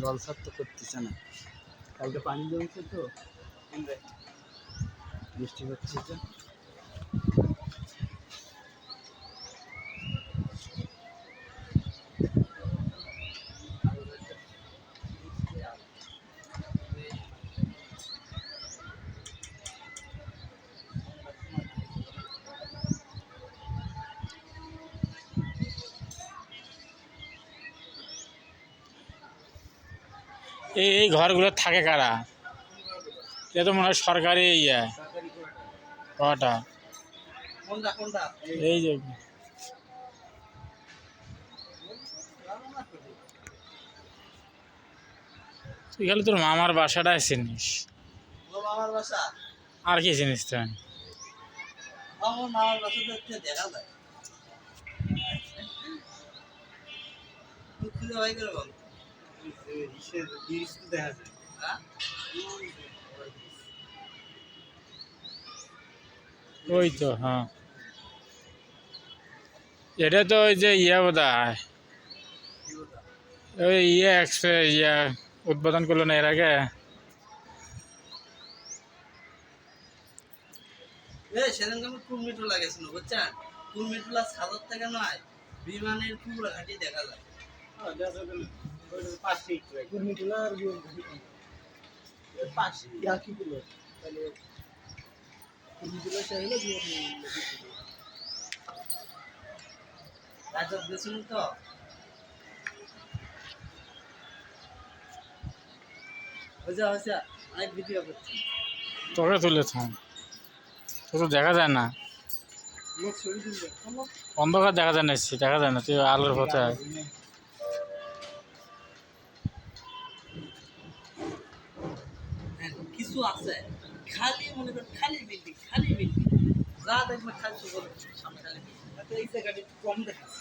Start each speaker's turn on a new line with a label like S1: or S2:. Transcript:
S1: জলসার তো করতেছে না, কালকে পানি জমছে তো, বৃষ্টি হচ্ছে তো।
S2: এই ঘরগুলো থাকে কারা? এটা তো মনে হয় সরকারি ইয়ে। কটা? এই যে তুই খালি তোর মামার বাসাটা চিনিস,
S1: মামার বাসা
S2: আর কি চিনিস তুই?
S1: আমার মামার বাসা তো দেখা যায়, খুঁজে ভাই করে বল, দেখা যায়।
S2: ওই তো হ্যাঁ, এটা তো ওই যে ইয়ে বোধ হয়, ওই ইয়ে ইয়ে উদ্বোধন করলো না এর আগে।
S1: সেদিনকে আমি কুর্মিটোলা গেছিল বুঝছেন, কুর্মিটোলা সাদর থেকে নয় বিমানের কুমড়া ঘাটি দেখা যায়। কুর্মিটোলা আর পাশে একই গুলো, তাহলে কুর্মিটোলা চাইলে রাজক গেছিল তো। হয়েছে অনেক ভিডিও করছি,
S2: তোকে তুলেছ, তো তো দেখা যায় না, অন্ধকার দেখা যায় না, দেখা যায় না, তুই আলোর পথে।
S1: কিছু আছে খালি মনে করেন, খালি বিল্ডিং যা দেখবে খালি সামনে খালি বিল্ডিং, এই জায়গাটা একটু কম দেখাচ্ছে।